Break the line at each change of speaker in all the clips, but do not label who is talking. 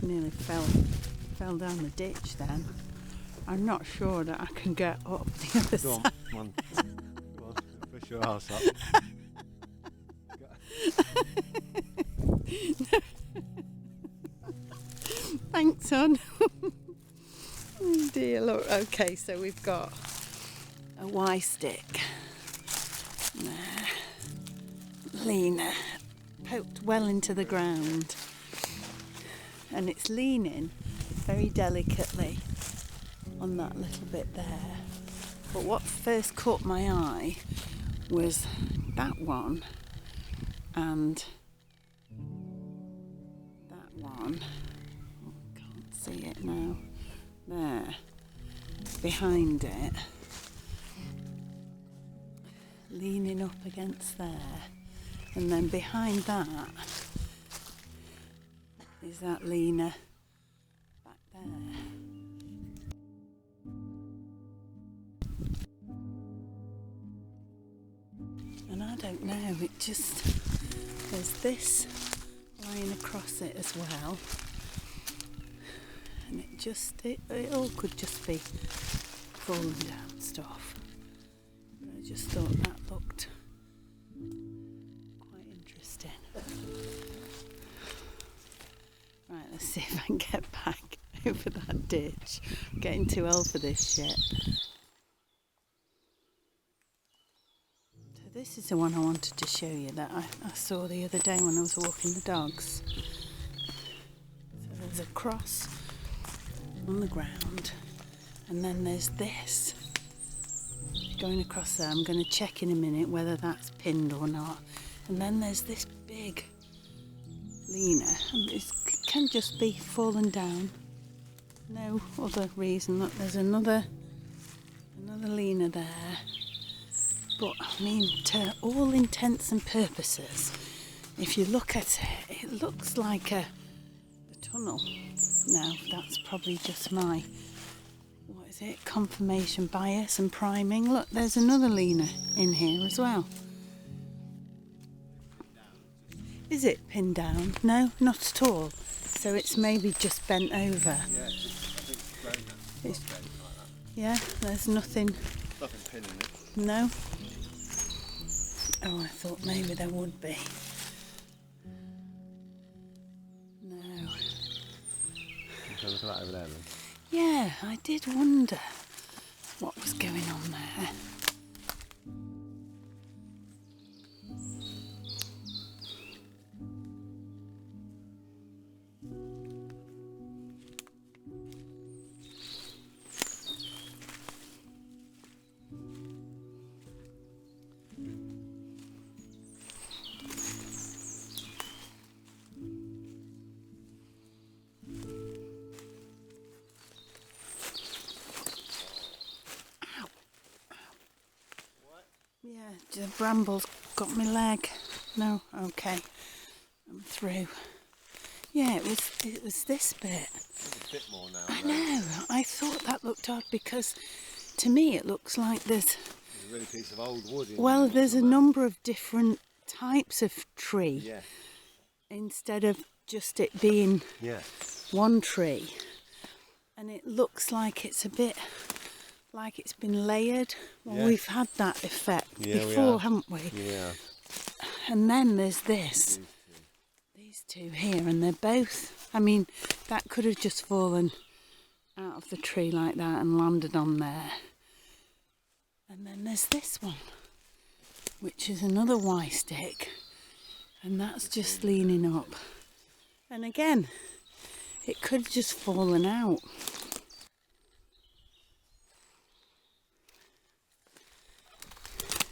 nearly fell down the ditch then. I'm not sure that I can get up the other side.
Come on. Push your ass up.
Thanks, hon. Oh dear, look. Okay, so we've got a Y stick. Leaner, poked well into the ground. And it's leaning very delicately on that little bit there. But what first caught my eye was that one and that one. Oh, can't see it now. There, behind it, leaning up against there, and then behind that is that leaner back there. And I don't know, it just, there's this lying across it as well. And it all could just be falling down stuff. But I just thought that looked quite interesting. Right, let's see if I can get back over that ditch. I'm getting too old for this shit. So this is the one I wanted to show you that I saw the other day when I was walking the dogs. So there's a cross on the ground, and then there's this going across there. I'm going to check in a minute whether that's pinned or not. And then there's this big leaner, and it can just be fallen down. No other reason. Look, there's another leaner there. But I mean, to all intents and purposes, if you look at it, it looks like a tunnel. Now, that's probably just my, what is it, confirmation bias and priming. Look, there's another leaner in here as well. Is it pinned down? No, not at all. So it's maybe just bent over.
Yeah, I think it's bent like that.
Yeah, there's nothing.
Nothing pinning it.
No? Oh, I thought maybe there would be. No.
Can you look at that over there then?
Yeah, I did wonder what was going on there. Yeah, the brambles got my leg. No, okay, I'm through. Yeah, it was this bit.
There's a bit more now.
I know. I thought that looked odd because, to me, it looks like there's
a really piece of old wood.
Well, there's a number of different types of tree.
Yeah.
Instead of just it being one tree, and it looks like it's a bit like it's been layered. Well, we've had that effect before, haven't we?
Yeah.
And then there's these two here, and they're both, I mean, that could have just fallen out of the tree like that and landed on there. And then there's this one, which is another Y stick, and that's just leaning up. And again, it could have just fallen out.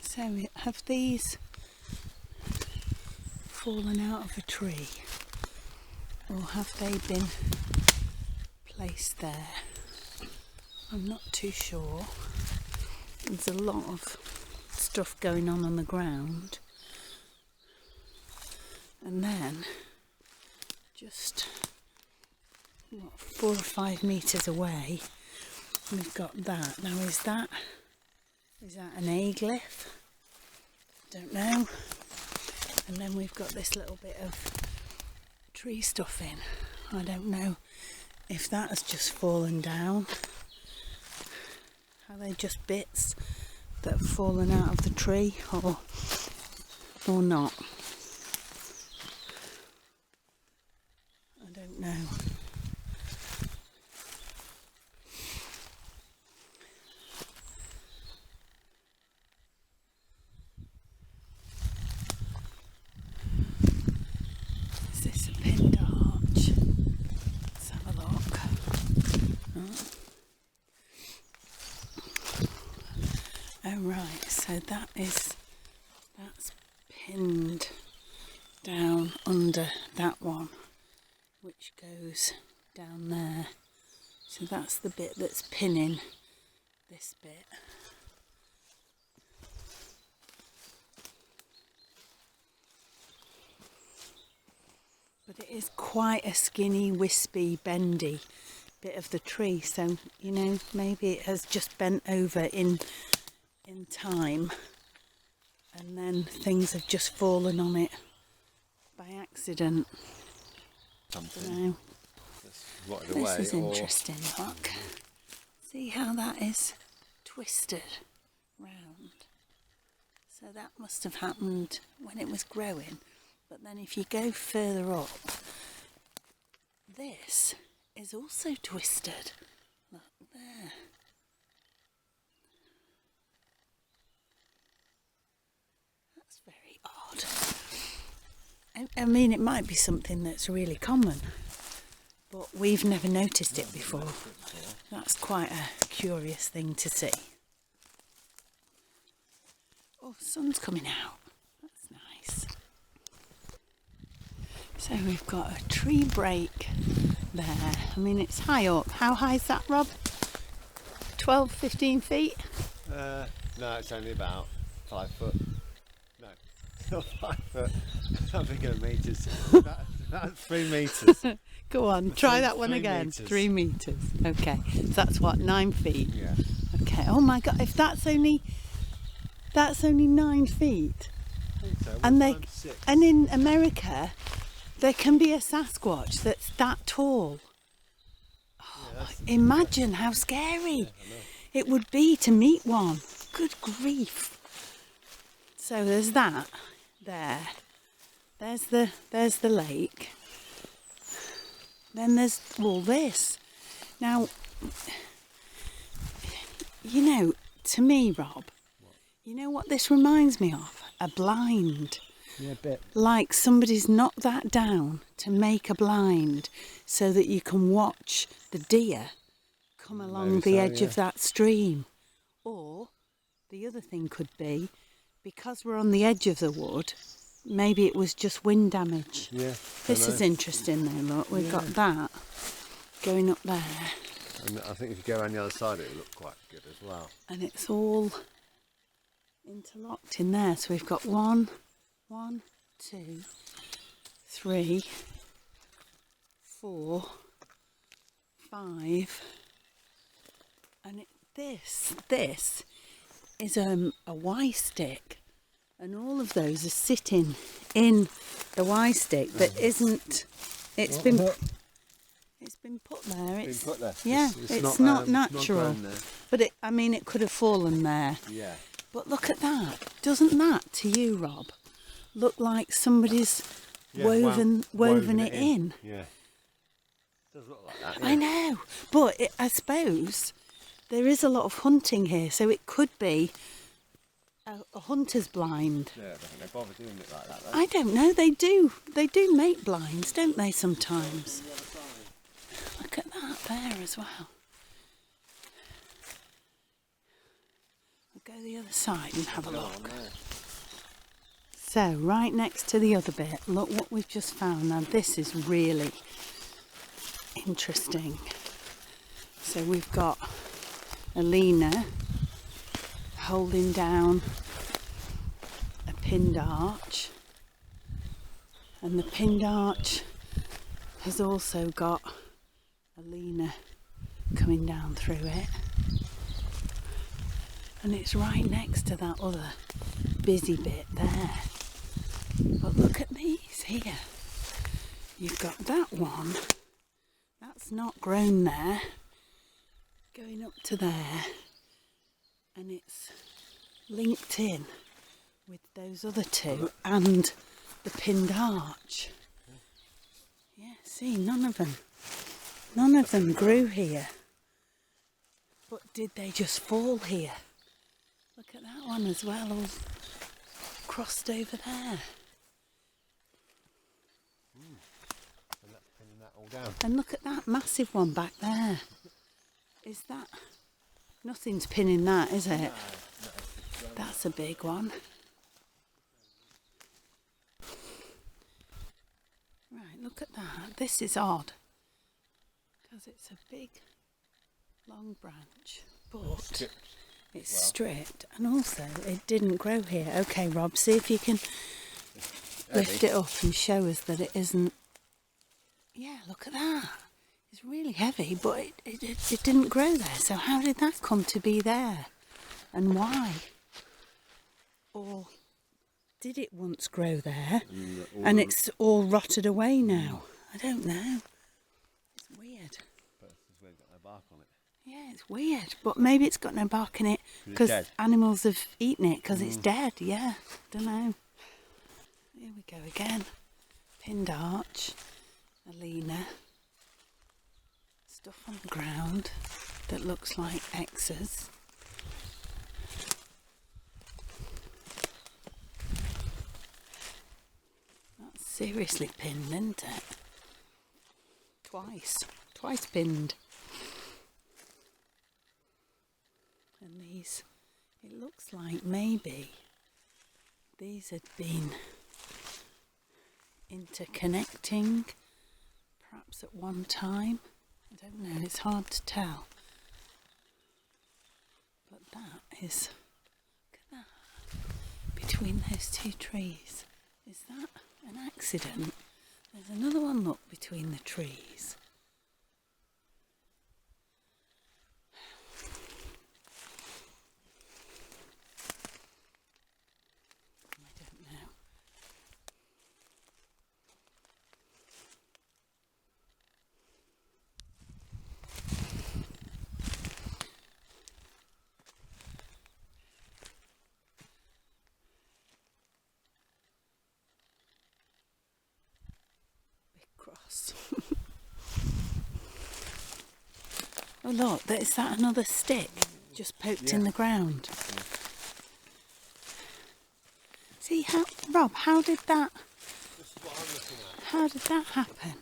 So have these fallen out of a tree, or have they been placed there? I'm not too sure. There's a lot of stuff going on the ground. And then, just 4 or 5 metres away, we've got that. Now, is that an A-glyph? Don't know. And then we've got this little bit of tree stuffing I don't know if that has just fallen down. Are they just bits that have fallen out of the tree or not? I don't know. Is this a pinned arch? Let's have a look. Oh right, so that's pinned down under that one, which goes down there. So that's the bit that's pinning this bit. But it is quite a skinny, wispy, bendy bit of the tree, so you know, maybe it has just bent over in time, and then things have just fallen on it by accident.
Something.
This is interesting, look. See how that is twisted round. So that must have happened when it was growing. But then if you go further up, this is also twisted. Look there. That's very odd. I mean, it might be something that's really common, but we've never noticed it before. That's quite a curious thing to see. Oh, sun's coming out. That's nice. So we've got a tree break there. I mean, it's high up. How high is that, Rob? 12, 15 feet?
No, it's only about 5 foot. No, it's not 5 foot. I'm thinking of metres. That's 3 metres.
Go on, try that one
3
again.
metres.
3 metres. Okay, so that's what, 9 feet?
Yeah.
Okay. Oh my God! If that's only 9 feet,
I think so.
and
One times 6.
and in America, there can be a Sasquatch that's that tall.
Yeah,
Imagine how scary it would be to meet one. Good grief. So there's that there. There's the lake. Then there's all this. Now, you know, to me, Rob, you know what this reminds me of? A blind.
Yeah, a bit.
Like somebody's knocked that down to make a blind so that you can watch the deer come along the edge of that stream. Or the other thing could be, because we're on the edge of the wood, maybe it was just wind damage.
Yeah.
This is interesting though, look, we've got that going up there.
And I think if you go around the other side, it'll look quite good as well.
And it's all interlocked in there. So we've got 1, 2, 3, 4, 5, and this is a Y stick, and all of those are sitting in the Y stick that isn't. It's been put there. It's
been put there.
Yeah, it's not natural. But it could have fallen there.
Yeah.
But look at that. Doesn't that, to you, Rob, look like somebody's woven it in?
Yeah. It does look like that. Yeah.
I know. But I suppose there is a lot of hunting here, so it could be a hunter's blind.
Yeah, I don't think they bother doing it like that, though.
I don't know. They do make blinds, don't they, sometimes? Look at that there as well. We'll go the other side and have a look. So, right next to the other bit, look what we've just found. Now, this is really interesting. So, we've got Alina holding down a pinned arch, and the pinned arch has also got Alina coming down through it, and it's right next to that other busy bit there. But look at these here. You've got that one not grown there, going up to there, and it's linked in with those other two and the pinned arch. Yeah, see, none of them grew here. But did they just fall here? Look at that one as well, all crossed over there.
And that's pinning that all down.
And look at that massive one back there. Is that... Nothing's pinning that, is it?
No.
That's a big one. Right, look at that. This is odd. Because it's a big, long branch. But it's stripped. And also, it didn't grow here. Okay, Rob, see if you can lift it up and show us that it isn't... Yeah, look at that. It's really heavy, but it didn't grow there. So how did that come to be there? And why? Or did it once grow there and it's all rotted away now? I don't know. It's weird.
But it's weird, got no bark on it.
Yeah, it's weird. But maybe it's got no bark in it because animals have eaten it because it's dead. Yeah, don't know. Here we go again. Pinned arch. Alina. Stuff on the ground that looks like X's. That's seriously pinned, isn't it? Twice pinned. And these, it looks like maybe these had been interconnecting, perhaps at one time. I don't know, it's hard to tell. But that is, look at that, between those two trees. Is that an accident? There's another one, look, between the trees. I don't know. Cross. Oh look, is that another stick just poked in the ground? Yeah. See how, Rob, how did that happen?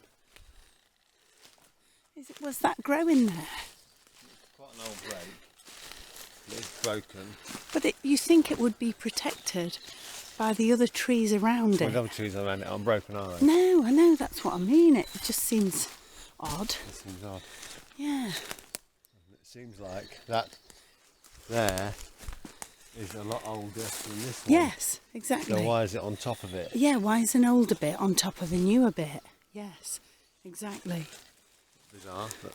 Was that growing there?
It's quite an old break. It's broken.
But you think it would be protected by the other trees around it?
Well, the other trees around it aren't broken, are they?
No, I know, that's what I mean. It just seems odd.
It seems odd.
Yeah.
It seems like that there is a lot older than this one.
Yes, exactly.
So why is it on top of it?
Yeah, why is an older bit on top of a newer bit? Yes, exactly.
Bizarre, but...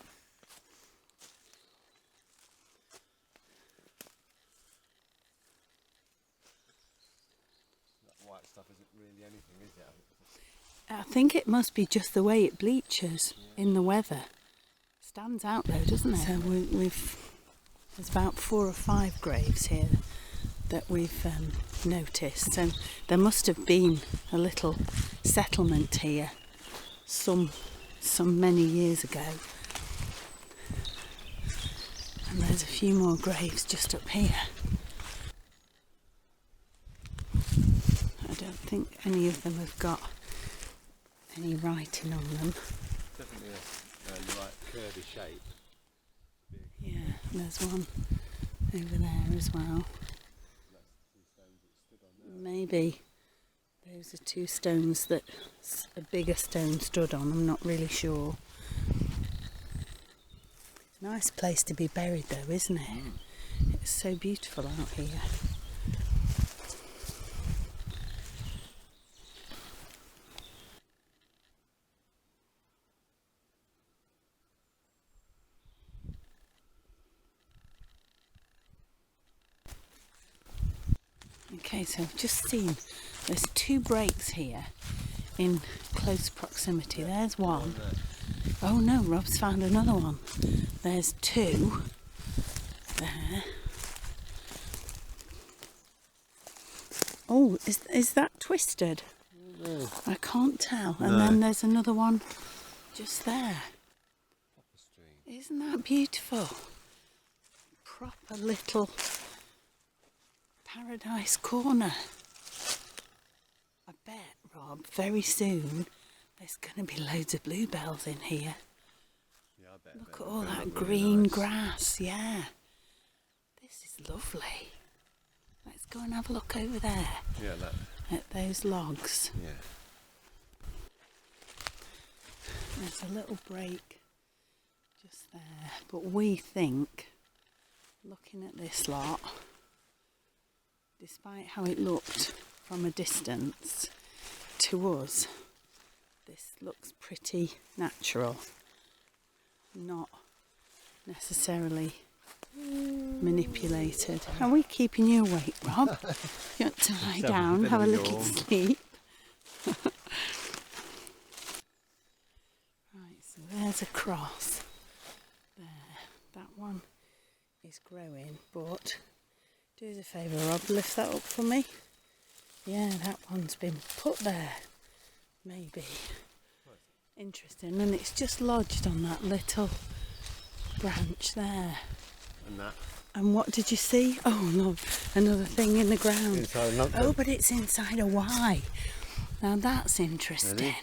That white stuff isn't really anything, is it?
I think it must be just the way it bleaches in the weather. Stands out though, doesn't it? So there's about 4 or 5 graves here that we've noticed. So there must have been a little settlement here some many years ago. And there's a few more graves just up here. I don't think any of them have got any writing on them.
Definitely a right curvy shape. Big.
Yeah, there's one over there as well. Maybe those are 2 stones that a bigger stone stood on, I'm not really sure. It's a nice place to be buried though, isn't it? It's so beautiful out here. Okay, so I've just seen there's 2 breaks here in close proximity. There's one, Oh no, Rob's found another one. There's two there. Oh, is that twisted?
No.
I can't tell. And
No.
then there's another one just there.
Proper stream.
Isn't that beautiful? Proper little paradise corner. I bet, Rob, very soon there's going to be loads of bluebells in here.
Yeah, I bet.
Look at all that
really
green
nice.
grass, yeah. This is lovely. Let's go and have a look over there
Yeah, that.
at those logs.
Yeah.
There's a little break just there, but we think, looking at this lot, despite how it looked from a distance to us, this looks pretty natural, not necessarily manipulated. Are we keeping you awake, Rob? You want to lie down, have a little sleep? Right, so there's a cross there. That one is growing, but do us a favour, Rob, lift that up for me. Yeah, that one's been put there, maybe. Interesting, and it's just lodged on that little branch there.
And that.
And what did you see? Oh no, another thing in the ground.
Inside a
Oh, but it's inside a Y. Now that's interesting.
Really?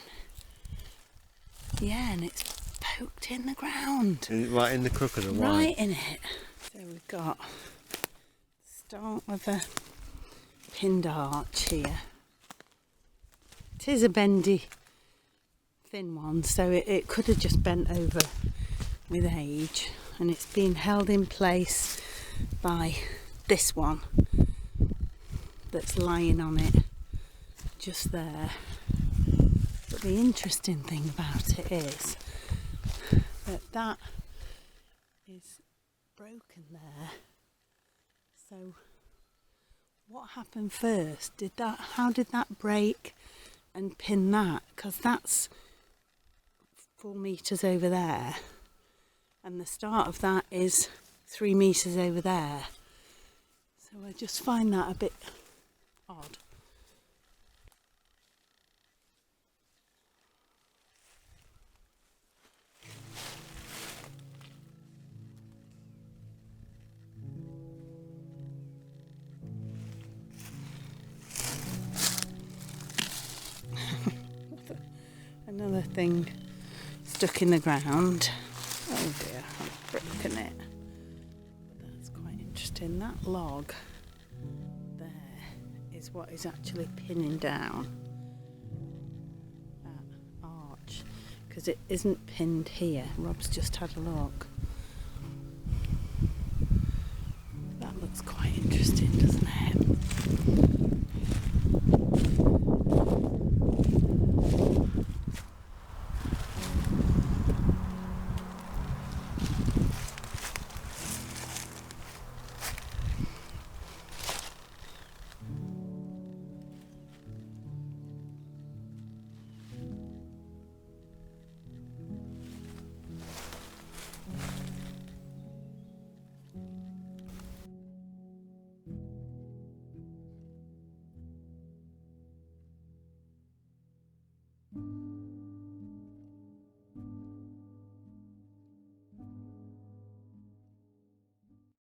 Yeah, and it's poked in the ground.
Right in the crook of the Y.
Right in it. So we've got start with a pinned arch here. It is a bendy, thin one, so it could have just bent over with age, and it's been held in place by this one that's lying on it just there. But the interesting thing about it is that is broken there. So what happened first? How did that break and pin that? Because that's 4 meters over there, and the start of that is 3 meters over there. So I just find that a bit odd. Another thing stuck in the ground. Oh dear, I've broken it. But that's quite interesting. That log there is what is actually pinning down that arch, because it isn't pinned here. Rob's just had a look.